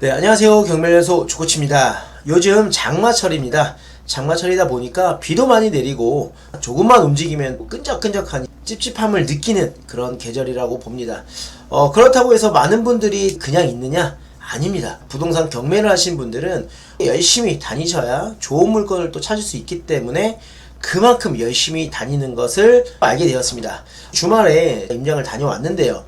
네, 안녕하세요. 경매연소 조코치입니다. 요즘 장마철입니다. 장마철이다 보니까 비도 많이 내리고 조금만 움직이면 끈적끈적한 찝찝함을 느끼는 그런 계절이라고 봅니다. 그렇다고 해서 많은 분들이 그냥 있느냐? 아닙니다. 부동산 경매를 하신 분들은 열심히 다니셔야 좋은 물건을 또 찾을 수 있기 때문에 그만큼 열심히 다니는 것을 알게 되었습니다. 주말에 임장을 다녀왔는데요.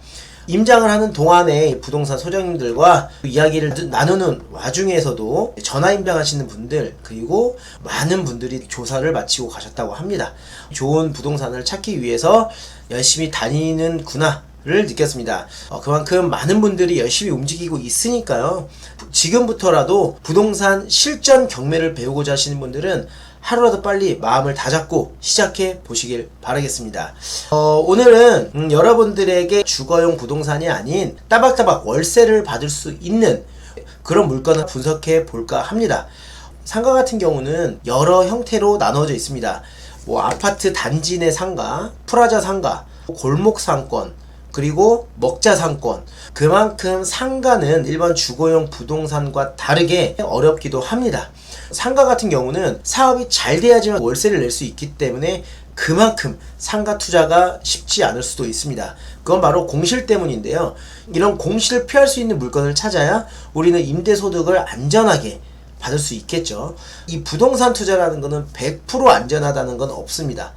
임장을 하는 동안에 부동산 소장님들과 이야기를 나누는 와중에서도 전화 임장하시는 분들, 그리고 많은 분들이 조사를 마치고 가셨다고 합니다. 좋은 부동산을 찾기 위해서 열심히 다니는구나 를 느꼈습니다. 그만큼 많은 분들이 열심히 움직이고 있으니까요. 지금부터라도 부동산 실전 경매를 배우고자 하시는 분들은 하루라도 빨리 마음을 다잡고 시작해 보시길 바라겠습니다. 오늘은 여러분들에게 주거용 부동산이 아닌 따박따박 월세를 받을 수 있는 그런 물건을 분석해 볼까 합니다. 상가 같은 경우는 여러 형태로 나눠져 있습니다. 아파트 단지 내 상가, 프라자 상가, 골목 상권, 그리고 먹자 상권. 그만큼 상가는 일반 주거용 부동산과 다르게 어렵기도 합니다. 상가 같은 경우는 사업이 잘 돼야지만 월세를 낼 수 있기 때문에 그만큼 상가 투자가 쉽지 않을 수도 있습니다. 그건 바로 공실 때문인데요. 이런 공실을 피할 수 있는 물건을 찾아야 우리는 임대소득을 안전하게 받을 수 있겠죠. 이 부동산 투자라는 것은 100% 안전하다는 건 없습니다.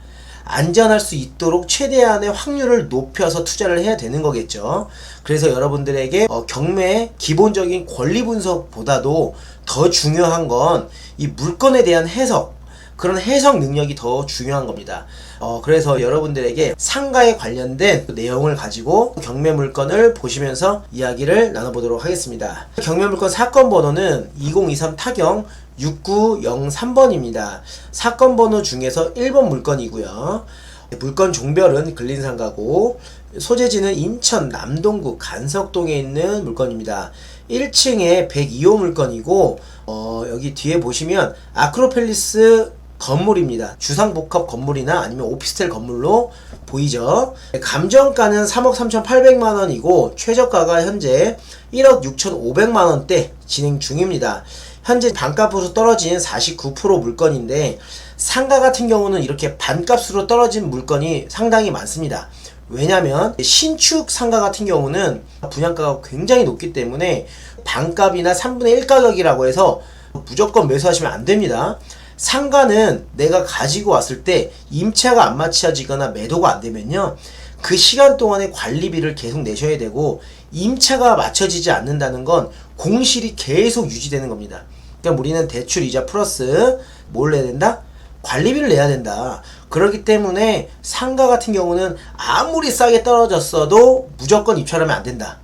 안전할 수 있도록 최대한의 확률을 높여서 투자를 해야 되는 거겠죠. 그래서 여러분들에게 경매의 기본적인 권리 분석보다도 더 중요한 건 이 물건에 대한 해석, 그런 해석 능력이 더 중요한 겁니다. 그래서 여러분들에게 상가에 관련된 내용을 가지고 경매 물건을 보시면서 이야기를 나눠보도록 하겠습니다. 경매 물건 사건 번호는 2023 타경 6903번입니다. 사건 번호 중에서 1번 물건이고요. 물건 종별은 근린상가고 소재지는 인천 남동구 간석동에 있는 물건입니다. 1층에 102호 물건이고 여기 뒤에 보시면 아크로펠리스 건물입니다. 주상복합 건물이나 아니면 오피스텔 건물로 보이죠. 감정가는 3억 3,800만원이고 최저가가 현재 1억 6,500만원대 진행 중입니다. 현재 반값으로 떨어진 49% 물건인데 상가 같은 경우는 이렇게 반값으로 떨어진 물건이 상당히 많습니다. 왜냐면 신축 상가 같은 경우는 분양가가 굉장히 높기 때문에 반값이나 3분의 1 가격이라고 해서 무조건 매수하시면 안 됩니다. 상가는 내가 가지고 왔을 때 임차가 안 맞춰지거나 매도가 안 되면요, 그 시간 동안에 관리비를 계속 내셔야 되고, 임차가 맞춰지지 않는다는 건 공실이 계속 유지되는 겁니다. 그러니까 우리는 대출 이자 플러스 뭘 내야 된다? 관리비를 내야 된다. 그렇기 때문에 상가 같은 경우는 아무리 싸게 떨어졌어도 무조건 입찰하면 안 된다.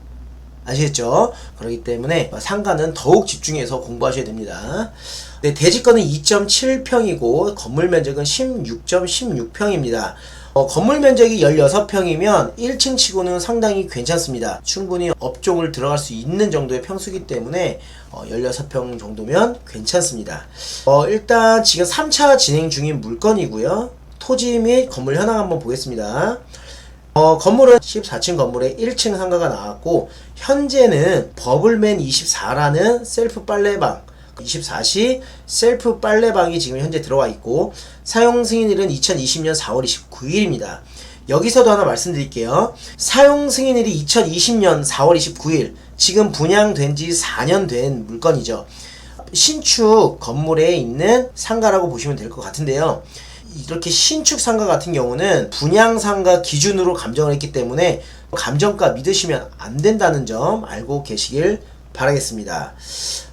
아시겠죠? 그렇기 때문에 상가는 더욱 집중해서 공부하셔야 됩니다. 네, 대지권은 2.7평이고 건물 면적은 16.16평입니다. 건물 면적이 16평이면 1층 치고는 상당히 괜찮습니다. 충분히 업종을 들어갈 수 있는 정도의 평수이기 때문에 16평 정도면 괜찮습니다. 일단 지금 3차 진행 중인 물건이고요. 토지 및 건물 현황 한번 보겠습니다. 건물은 14층 건물에 1층 상가가 나왔고, 현재는 버블맨 24라는 셀프 빨래방 24시 셀프 빨래방이 지금 현재 들어와 있고, 사용 승인일은 2020년 4월 29일입니다. 여기서도 하나 말씀드릴게요. 사용 승인일이 2020년 4월 29일, 지금 분양된 지 4년 된 물건이죠. 신축 건물에 있는 상가라고 보시면 될 것 같은데요. 이렇게 신축 상가 같은 경우는 분양 상가 기준으로 감정을 했기 때문에 감정가 믿으시면 안 된다는 점 알고 계시길 바라겠습니다.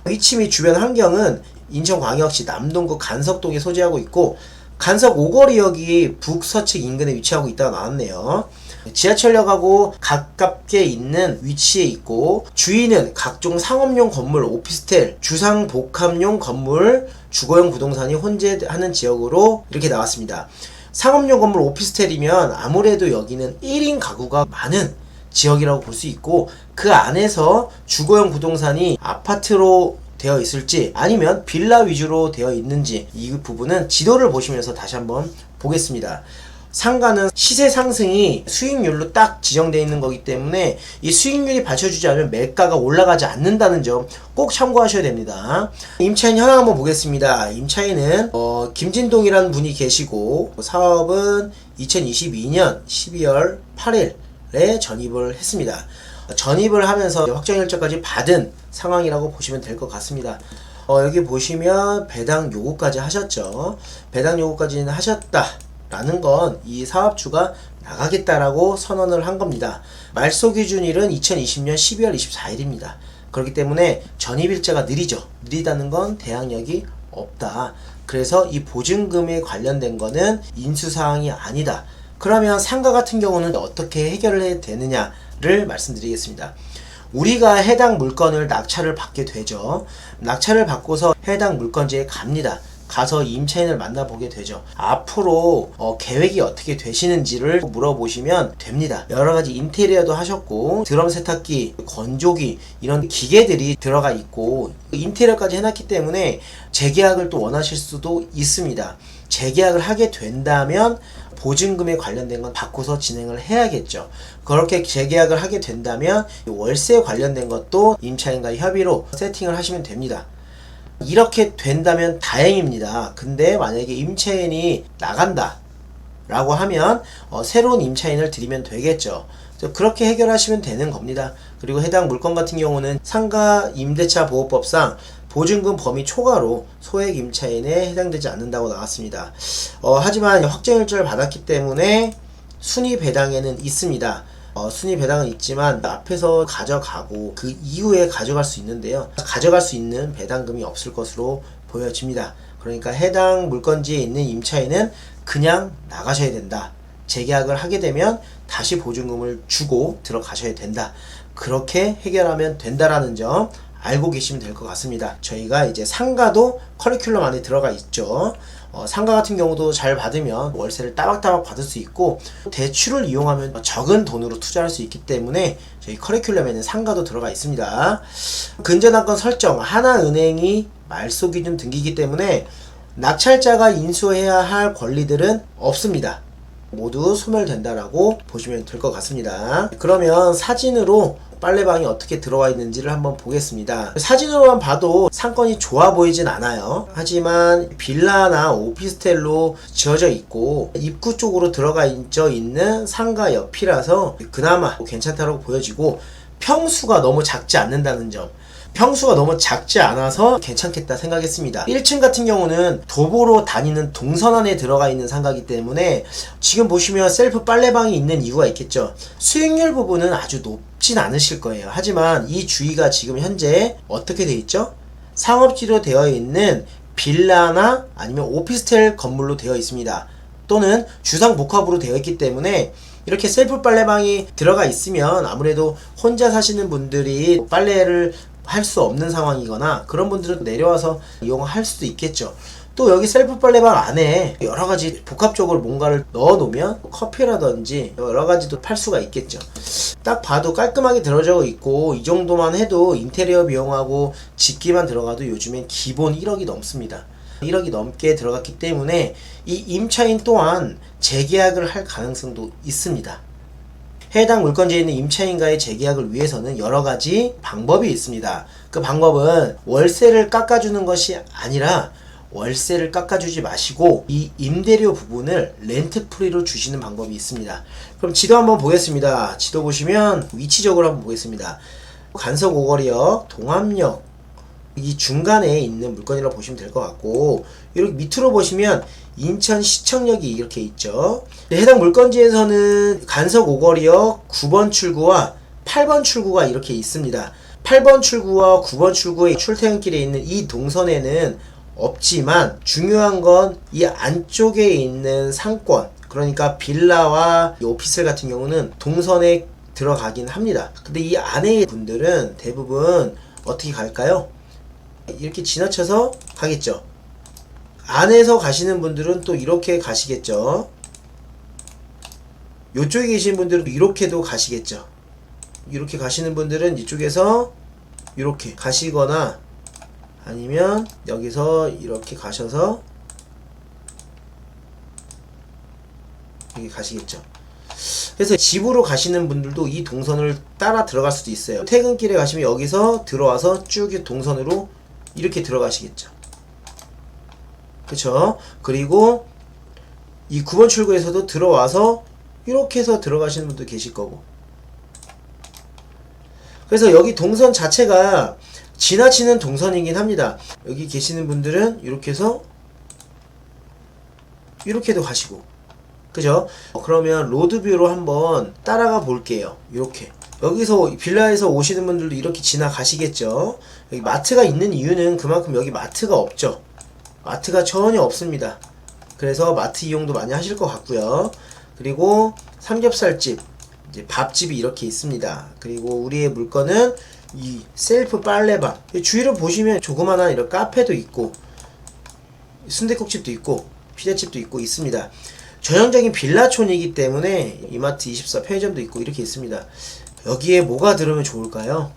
위치 및 주변 환경은 인천광역시 남동구 간석동에 소재하고 있고, 간석 오거리역이 북서측 인근에 위치하고 있다가 나왔네요. 지하철역하고 가깝게 있는 위치에 있고, 주위는 각종 상업용 건물, 오피스텔, 주상복합용 건물, 주거용 부동산이 혼재하는 지역으로 이렇게 나왔습니다. 상업용 건물, 오피스텔이면 아무래도 여기는 1인 가구가 많은 지역이라고 볼 수 있고, 그 안에서 주거용 부동산이 아파트로 되어 있을지 아니면 빌라 위주로 되어 있는지, 이 부분은 지도를 보시면서 다시 한번 보겠습니다. 상가는 시세 상승이 수익률로 딱 지정되어 있는 거기 때문에 이 수익률이 받쳐주지 않으면 매가가 올라가지 않는다는 점 꼭 참고하셔야 됩니다. 임차인 현황 한번 보겠습니다. 임차인은 김진동이라는 분이 계시고 사업은 2022년 12월 8일에 전입을 했습니다. 전입을 하면서 확정일자까지 받은 상황이라고 보시면 될 것 같습니다. 여기 보시면 배당 요구까지 하셨죠. 배당 요구까지는 하셨다라는 건 이 사업주가 나가겠다라고 선언을 한 겁니다. 말소 기준일은 2020년 12월 24일입니다. 그렇기 때문에 전입일자가 느리다는 건 대항력이 없다. 그래서 이 보증금에 관련된 거는 인수사항이 아니다. 그러면 상가 같은 경우는 어떻게 해결을 해야 되느냐를 말씀드리겠습니다. 우리가 해당 물건을 낙찰을 받게 되죠. 낙찰을 받고서 해당 물건지에 갑니다. 가서 임차인을 만나보게 되죠. 앞으로 계획이 어떻게 되시는지를 물어보시면 됩니다. 여러가지 인테리어도 하셨고 드럼 세탁기, 건조기 이런 기계들이 들어가 있고 인테리어까지 해놨기 때문에 재계약을 또 원하실 수도 있습니다. 재계약을 하게 된다면 보증금에 관련된 건 바꿔서 진행을 해야겠죠. 그렇게 재계약을 하게 된다면 월세 관련된 것도 임차인과 협의로 세팅을 하시면 됩니다. 이렇게 된다면 다행입니다. 근데 만약에 임차인이 나간다 라고 하면 새로운 임차인을 들이면 되겠죠. 그렇게 해결하시면 되는 겁니다. 그리고 해당 물건 같은 경우는 상가 임대차 보호법상 보증금 범위 초과로 소액 임차인에 해당되지 않는다고 나왔습니다. 하지만 확정일자를 받았기 때문에 순위 배당에는 있습니다. 순위 배당은 있지만 앞에서 가져가고 그 이후에 가져갈 수 있는데요. 가져갈 수 있는 배당금이 없을 것으로 보여집니다. 그러니까 해당 물건지에 있는 임차인은 그냥 나가셔야 된다. 재계약을 하게 되면 다시 보증금을 주고 들어가셔야 된다. 그렇게 해결하면 된다라는 점 알고 계시면 될 것 같습니다. 저희가 이제 상가도 커리큘럼 안에 들어가 있죠. 상가 같은 경우도 잘 받으면 월세를 따박따박 받을 수 있고 대출을 이용하면 적은 돈으로 투자할 수 있기 때문에 저희 커리큘럼에는 상가도 들어가 있습니다. 근저당권 설정, 하나은행이 말소기준 등기이기 때문에 낙찰자가 인수해야 할 권리들은 없습니다. 모두 소멸된다라고 보시면 될 것 같습니다. 그러면 사진으로 빨래방이 어떻게 들어와 있는지를 한번 보겠습니다. 사진으로만 봐도 상권이 좋아 보이진 않아요. 하지만 빌라나 오피스텔로 지어져 있고 입구 쪽으로 들어가 있는 상가 옆이라서 그나마 괜찮다고 보여지고 평수가 너무 작지 않는다는 점, 평수가 너무 작지 않아서 괜찮겠다 생각했습니다. 1층 같은 경우는 도보로 다니는 동선 안에 들어가 있는 상가이기 때문에 지금 보시면 셀프 빨래방이 있는 이유가 있겠죠. 수익률 부분은 아주 높진 않으실 거예요. 하지만 이 주위가 지금 현재 어떻게 되어 있죠? 상업지로 되어 있는 빌라나 아니면 오피스텔 건물로 되어 있습니다. 또는 주상복합으로 되어 있기 때문에 이렇게 셀프 빨래방이 들어가 있으면 아무래도 혼자 사시는 분들이 빨래를 할 수 없는 상황이거나 그런 분들은 내려와서 이용할 수도 있겠죠. 또 여기 셀프 빨래방 안에 여러가지 복합적으로 뭔가를 넣어 놓으면 커피라든지 여러가지도 팔 수가 있겠죠. 딱 봐도 깔끔하게 들어져 있고 이 정도만 해도 인테리어 비용하고 집기만 들어가도 요즘엔 기본 1억이 넘습니다. 1억이 넘게 들어갔기 때문에 이 임차인 또한 재계약을 할 가능성도 있습니다. 해당 물건지에 있는 임차인과의 재계약을 위해서는 여러가지 방법이 있습니다. 그 방법은 월세를 깎아주는 것이 아니라 월세를 깎아주지 마시고 이 임대료 부분을 렌트프리로 주시는 방법이 있습니다. 그럼 지도 한번 보겠습니다. 지도 보시면 위치적으로 한번 보겠습니다. 간석 오거리역, 동암역 이 중간에 있는 물건이라고 보시면 될 것 같고 이렇게 밑으로 보시면 인천시청역이 이렇게 있죠. 해당 물건지에서는 간석 오거리역 9번 출구와 8번 출구가 이렇게 있습니다. 8번 출구와 9번 출구의 출퇴근길에 있는 이 동선에는 없지만 중요한 건 이 안쪽에 있는 상권, 그러니까 빌라와 오피스 같은 경우는 동선에 들어가긴 합니다. 근데 이 안에 분들은 대부분 어떻게 갈까요? 이렇게 지나쳐서 가겠죠. 안에서 가시는 분들은 또 이렇게 가시겠죠. 이쪽에 계신 분들은 이렇게도 가시겠죠. 이렇게 가시는 분들은 이쪽에서 이렇게 가시거나 아니면 여기서 이렇게 가셔서 여기 가시겠죠. 그래서 집으로 가시는 분들도 이 동선을 따라 들어갈 수도 있어요. 퇴근길에 가시면 여기서 들어와서 쭉 동선으로 이렇게 들어가시겠죠. 그쵸? 그리고 이 9번 출구에서도 들어와서 이렇게 해서 들어가시는 분도 계실 거고. 그래서 여기 동선 자체가 지나치는 동선이긴 합니다. 여기 계시는 분들은 이렇게 해서 이렇게도 가시고, 그죠? 그러면 로드뷰로 한번 따라가 볼게요. 이렇게 여기서 빌라에서 오시는 분들도 이렇게 지나가시겠죠. 여기 마트가 있는 이유는 그만큼 여기 마트가 없죠. 마트가 전혀 없습니다. 그래서 마트 이용도 많이 하실 것 같고요. 그리고 삼겹살집, 이제 밥집이 이렇게 있습니다. 그리고 우리의 물건은 이 셀프 빨래방. 주위를 보시면 조그마한 이런 카페도 있고 순댓국집도 있고 피자집도 있고 있습니다. 전형적인 빌라촌이기 때문에 이마트 24 편의점도 있고 이렇게 있습니다. 여기에 뭐가 들으면 좋을까요?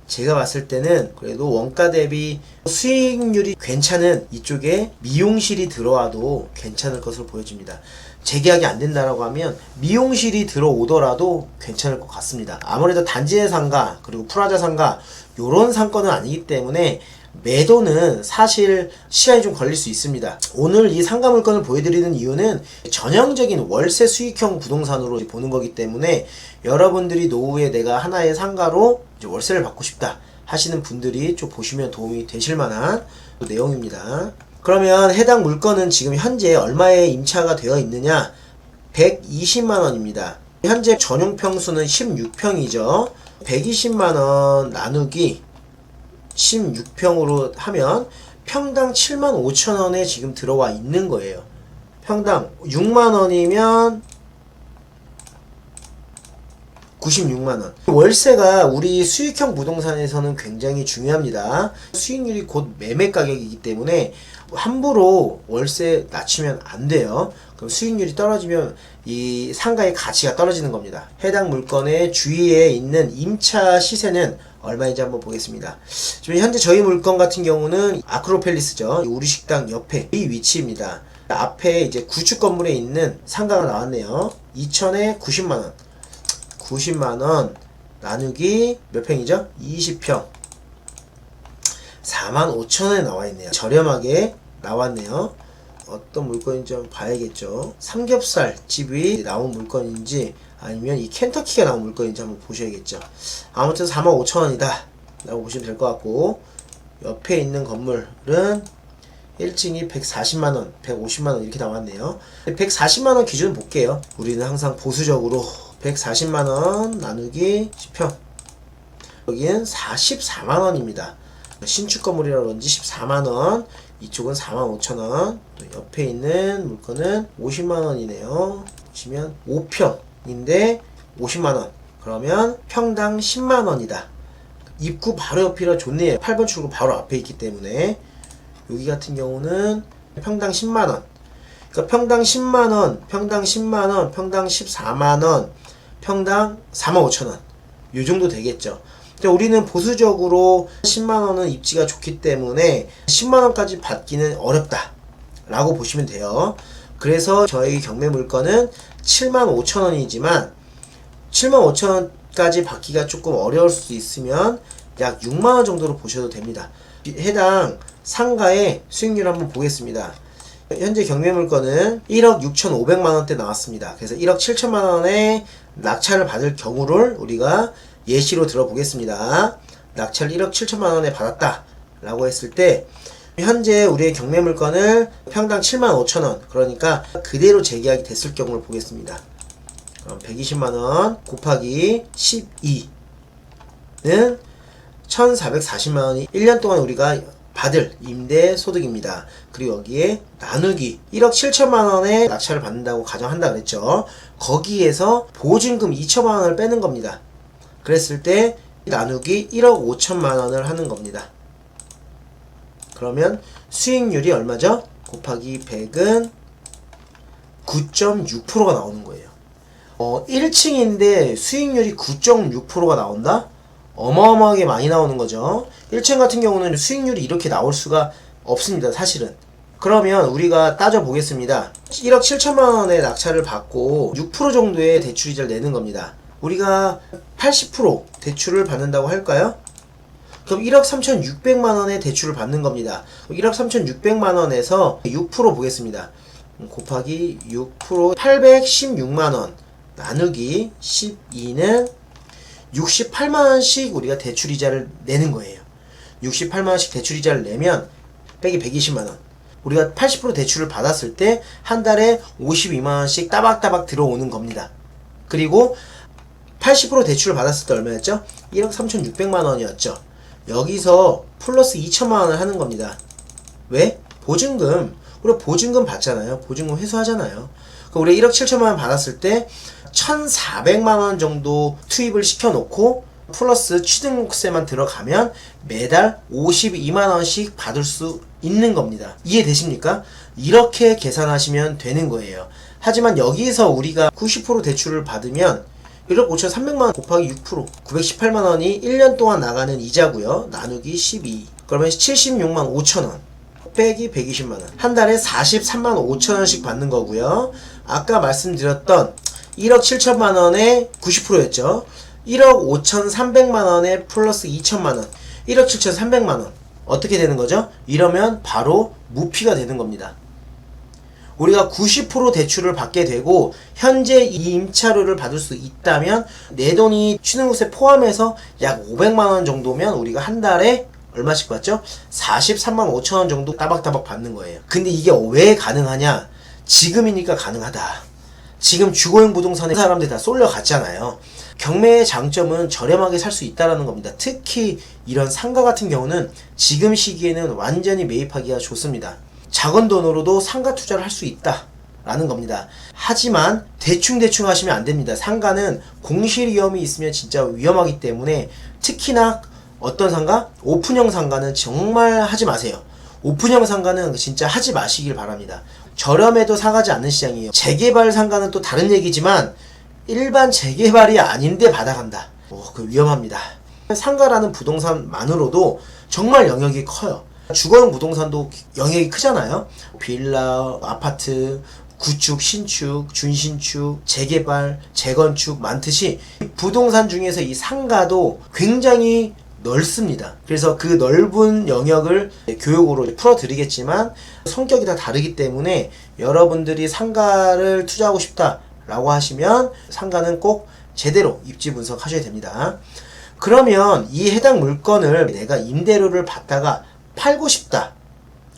제가 봤을 때는 그래도 원가 대비 수익률이 괜찮은 이쪽에 미용실이 들어와도 괜찮을 것으로 보여집니다. 재계약이 안 된다라고 하면 미용실이 들어오더라도 괜찮을 것 같습니다. 아무래도 단지의 상가 그리고 프라자 상가 요런 상권은 아니기 때문에 매도는 사실 시간이 좀 걸릴 수 있습니다. 오늘 이 상가 물건을 보여드리는 이유는 전형적인 월세 수익형 부동산으로 보는 거기 때문에 여러분들이 노후에 내가 하나의 상가로 이제 월세를 받고 싶다 하시는 분들이 좀 보시면 도움이 되실 만한 내용입니다. 그러면 해당 물건은 지금 현재 얼마에 임차가 되어 있느냐? 120만원입니다. 현재 전용 평수는 16평이죠. 120만원 나누기 16평으로 하면 평당 75,000원에 지금 들어와 있는 거예요. 평당 6만원이면 96만원. 월세가 우리 수익형 부동산에서는 굉장히 중요합니다. 수익률이 곧 매매 가격이기 때문에 함부로 월세 낮추면 안 돼요. 그럼 수익률이 떨어지면 이 상가의 가치가 떨어지는 겁니다. 해당 물건의 주위에 있는 임차 시세는 얼마인지 한번 보겠습니다. 지금 현재 저희 물건 같은 경우는 아크로팰리스죠. 우리 식당 옆에 이 위치입니다. 앞에 이제 구축 건물에 있는 상가가 나왔네요. 2천에 90만원. 90만원 나누기 몇 평이죠? 20평. 45,000원에 나와있네요. 저렴하게 나왔네요. 어떤 물건인지 한번 봐야겠죠. 삼겹살 집이 나온 물건인지 아니면 이 켄터키가 나온 물건인지 한번 보셔야겠죠. 아무튼 45,000원이다 라고 보시면 될 것 같고, 옆에 있는 건물은 1층이 140만원, 150만원 이렇게 나왔네요. 140만원 기준 볼게요. 우리는 항상 보수적으로 140만원 나누기 10평. 여기는 44만원입니다. 신축 건물이라 그런지 14만원, 이쪽은 45,000원, 또 옆에 있는 물건은 50만원이네요. 보시면 5평인데 50만원. 그러면 평당 10만원이다. 입구 바로 옆이라 좋네요. 8번 출구 바로 앞에 있기 때문에. 여기 같은 경우는 평당 10만원. 그러니까 평당 10만원, 평당 10만원, 평당 14만원, 평당 45,000원. 요 정도 되겠죠. 우리는 보수적으로 10만원은 입지가 좋기 때문에 10만원까지 받기는 어렵다 라고 보시면 돼요. 그래서 저희 경매 물건은 75,000원이지만 75,000원까지 받기가 조금 어려울 수 있으면 약 6만원 정도로 보셔도 됩니다. 해당 상가의 수익률 한번 보겠습니다. 현재 경매 물건은 1억 6,500만원대 나왔습니다. 그래서 1억 7천만원에 낙찰을 받을 경우를 우리가 예시로 들어보겠습니다. 낙찰 1억 7천만원에 받았다 라고 했을 때 현재 우리의 경매 물건을 평당 75,000원, 그러니까 그대로 재계약이 됐을 경우를 보겠습니다. 그럼 120만원 곱하기 12는 1,440만원이 1년 동안 우리가 받을 임대 소득입니다. 그리고 여기에 나누기 1억 7천만원에 낙찰을 받는다고 가정한다 그랬죠. 거기에서 보증금 2천만원을 빼는 겁니다. 그랬을 때 나누기 1억 5천만원을 하는 겁니다. 그러면 수익률이 얼마죠? 곱하기 100은 9.6%가 나오는 거예요. 1층인데 수익률이 9.6%가 나온다? 어마어마하게 많이 나오는 거죠. 1층 같은 경우는 수익률이 이렇게 나올 수가 없습니다. 사실은 그러면 우리가 따져보겠습니다. 1억 7천만 원의 낙찰을 받고 6% 정도의 대출이자를 내는 겁니다. 우리가 80% 대출을 받는다고 할까요? 그럼 1억 3,600만 원의 대출을 받는 겁니다. 1억 3,600만 원에서 6% 보겠습니다. 곱하기 6% 816만 원 나누기 12는 68만 원씩 우리가 대출이자를 내는 거예요. 68만 원씩 대출이자를 내면 빼기 120만 원. 우리가 80% 대출을 받았을 때 한 달에 52만 원씩 따박따박 들어오는 겁니다. 그리고 80% 대출을 받았을 때 얼마였죠? 1억 3,600만 원이었죠. 여기서 플러스 2천만 원을 하는 겁니다. 왜? 보증금. 우리가 보증금 받잖아요. 보증금 회수하잖아요. 그럼 우리 1억 7천만 원 받았을 때 1,400만 원 정도 투입을 시켜놓고 플러스 취등록세만 들어가면 매달 52만 원씩 받을 수 있는 겁니다. 이해되십니까? 이렇게 계산하시면 되는 거예요. 하지만 여기서 우리가 90% 대출을 받으면 1억 5,300만 원 곱하기 6% 918만 원이 1년 동안 나가는 이자고요. 나누기 12 그러면 76만 5천 원 빼기 120만 원 한 달에 43만 5천 원씩 받는 거고요. 아까 말씀드렸던 1억 7천만 원에 90%였죠. 1억 5,300만 원에 플러스 2천만 원 1억 7,300만 원 어떻게 되는 거죠? 이러면 바로 무피가 되는 겁니다. 우리가 90% 대출을 받게 되고 현재 이 임차료를 받을 수 있다면 내 돈이 취등록세 포함해서 약 500만 원 정도면 우리가 한 달에 얼마씩 받죠? 43만 5천 원 정도 따박따박 받는 거예요. 근데 이게 왜 가능하냐? 지금이니까 가능하다. 지금 주거용 부동산에 사람들이 다 쏠려갔잖아요. 경매의 장점은 저렴하게 살 수 있다는 겁니다. 특히 이런 상가 같은 경우는 지금 시기에는 완전히 매입하기가 좋습니다. 작은 돈으로도 상가 투자를 할 수 있다 라는 겁니다. 하지만 대충 하시면 안 됩니다. 상가는 공실 위험이 있으면 진짜 위험하기 때문에 특히나 어떤 상가? 오픈형 상가는 정말 하지 마세요. 오픈형 상가는 진짜 하지 마시길 바랍니다. 저렴해도 사가지 않는 시장이에요. 재개발 상가는 또 다른 얘기지만 일반 재개발이 아닌데 받아간다. 그 위험합니다. 상가라는 부동산만으로도 정말 영역이 커요. 주거용 부동산도 영역이 크잖아요. 빌라, 아파트, 구축, 신축, 준신축, 재개발, 재건축 많듯이 부동산 중에서 이 상가도 굉장히 넓습니다. 그래서 그 넓은 영역을 교육으로 풀어드리겠지만 성격이 다 다르기 때문에 여러분들이 상가를 투자하고 싶다라고 하시면 상가는 꼭 제대로 입지 분석하셔야 됩니다. 그러면 이 해당 물건을 내가 임대료를 받다가 팔고 싶다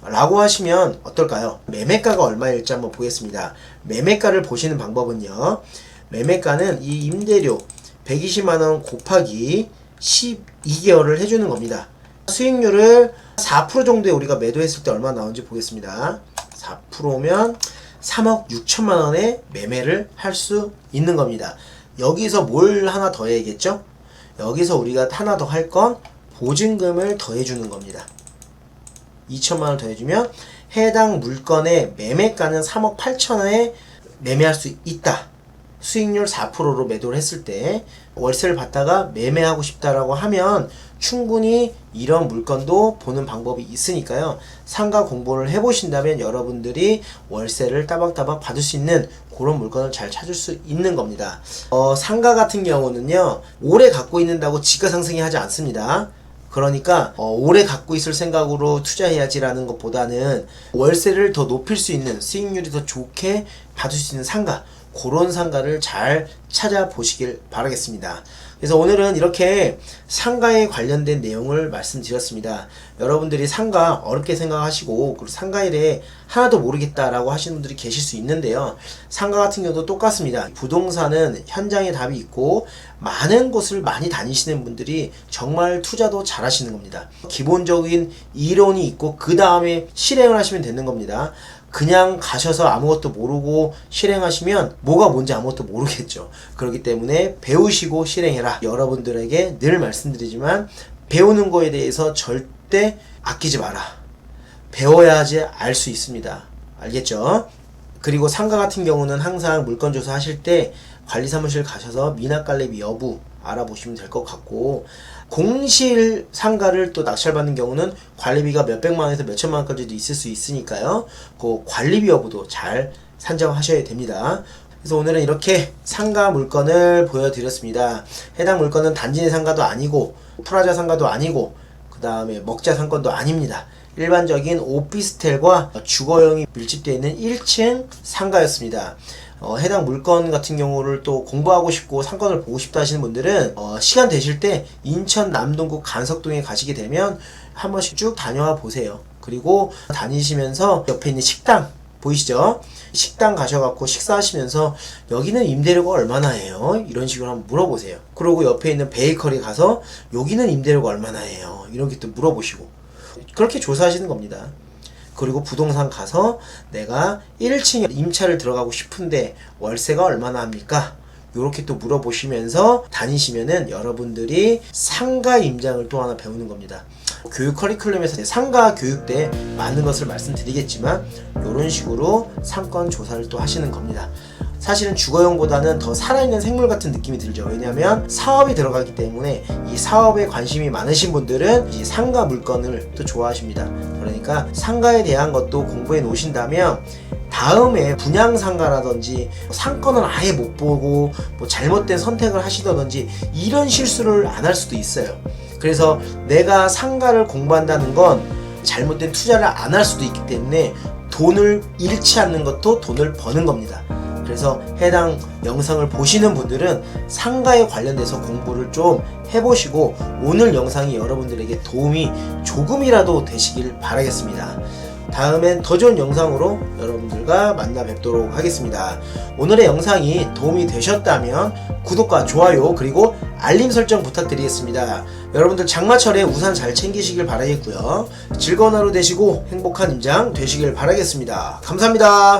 라고 하시면 어떨까요? 매매가가 얼마일지 한번 보겠습니다. 매매가를 보시는 방법은요, 매매가는 이 임대료 120만원 곱하기 12개월을 해주는 겁니다. 수익률을 4% 정도에 우리가 매도했을 때 얼마 나오는지 보겠습니다. 4%면 3억 6천만 원에 매매를 할 수 있는 겁니다. 여기서 뭘 하나 더 해야겠죠? 여기서 우리가 하나 더 할 건 보증금을 더해주는 겁니다. 2천만 원 더해주면 해당 물건의 매매가는 3억 8천 원에 매매할 수 있다. 수익률 4%로 매도를 했을 때 월세를 받다가 매매하고 싶다라고 하면 충분히 이런 물건도 보는 방법이 있으니까요. 상가 공부를 해보신다면 여러분들이 월세를 따박따박 받을 수 있는 그런 물건을 잘 찾을 수 있는 겁니다. 상가 같은 경우는요, 오래 갖고 있는다고 지가 상승이 하지 않습니다. 그러니까 오래 갖고 있을 생각으로 투자해야지라는 것보다는 월세를 더 높일 수 있는, 수익률이 더 좋게 받을 수 있는 상가, 그런 상가를 잘 찾아보시길 바라겠습니다. 그래서 오늘은 이렇게 상가에 관련된 내용을 말씀드렸습니다. 여러분들이 상가 어렵게 생각하시고 그리고 상가에 대해 하나도 모르겠다라고 하시는 분들이 계실 수 있는데요. 상가 같은 경우도 똑같습니다. 부동산은 현장에 답이 있고 많은 곳을 많이 다니시는 분들이 정말 투자도 잘 하시는 겁니다. 기본적인 이론이 있고 그 다음에 실행을 하시면 되는 겁니다. 그냥 가셔서 아무것도 모르고 실행하시면 뭐가 뭔지 아무것도 모르겠죠. 그렇기 때문에 배우시고 실행해라. 여러분들에게 늘 말씀드리지만 배우는 거에 대해서 절대 아끼지 마라. 배워야지 알 수 있습니다. 알겠죠? 그리고 상가 같은 경우는 항상 물건 조사 하실 때 관리사무실 가셔서 미납관리비 여부 알아보시면 될 것 같고, 공실 상가를 또 낙찰받는 경우는 관리비가 몇백만 원에서 몇천만 원까지도 있을 수 있으니까요. 그 관리비 여부도 잘 산정하셔야 됩니다. 그래서 오늘은 이렇게 상가 물건을 보여드렸습니다. 해당 물건은 단지 내 상가도 아니고 프라자 상가도 아니고 그 다음에 먹자 상권도 아닙니다. 일반적인 오피스텔과 주거용이 밀집되어 있는 1층 상가였습니다. 해당 물건 같은 경우를 또 공부하고 싶고 상권을 보고 싶다 하시는 분들은 시간 되실 때 인천 남동구 간석동에 가시게 되면 한 번씩 쭉 다녀와 보세요. 그리고 다니시면서 옆에 있는 식당 보이시죠? 식당 가셔갖고 식사하시면서 여기는 임대료가 얼마나 해요? 이런 식으로 한번 물어보세요. 그리고 옆에 있는 베이커리 가서 여기는 임대료가 얼마나 해요? 이런 게 또 물어보시고 그렇게 조사하시는 겁니다. 그리고 부동산 가서 내가 1층에 임차를 들어가고 싶은데 월세가 얼마나 합니까? 요렇게 또 물어보시면서 다니시면은 여러분들이 상가 임장을 또 하나 배우는 겁니다. 교육 커리큘럼에서 상가 교육 때 많은 것을 말씀드리겠지만 요런 식으로 상권 조사를 또 하시는 겁니다. 사실은 주거용보다는 더 살아있는 생물 같은 느낌이 들죠. 왜냐하면 사업이 들어가기 때문에 이 사업에 관심이 많으신 분들은 이 상가 물건을 또 좋아하십니다. 그러니까 상가에 대한 것도 공부해 놓으신다면 다음에 분양상가라든지 상권을 아예 못 보고 뭐 잘못된 선택을 하시다든지 이런 실수를 안 할 수도 있어요. 그래서 내가 상가를 공부한다는 건 잘못된 투자를 안 할 수도 있기 때문에 돈을 잃지 않는 것도 돈을 버는 겁니다. 그래서 해당 영상을 보시는 분들은 상가에 관련돼서 공부를 좀 해보시고 오늘 영상이 여러분들에게 도움이 조금이라도 되시길 바라겠습니다. 다음엔 더 좋은 영상으로 여러분들과 만나 뵙도록 하겠습니다. 오늘의 영상이 도움이 되셨다면 구독과 좋아요 그리고 알림 설정 부탁드리겠습니다. 여러분들 장마철에 우산 잘 챙기시길 바라겠고요. 즐거운 하루 되시고 행복한 임장 되시길 바라겠습니다. 감사합니다.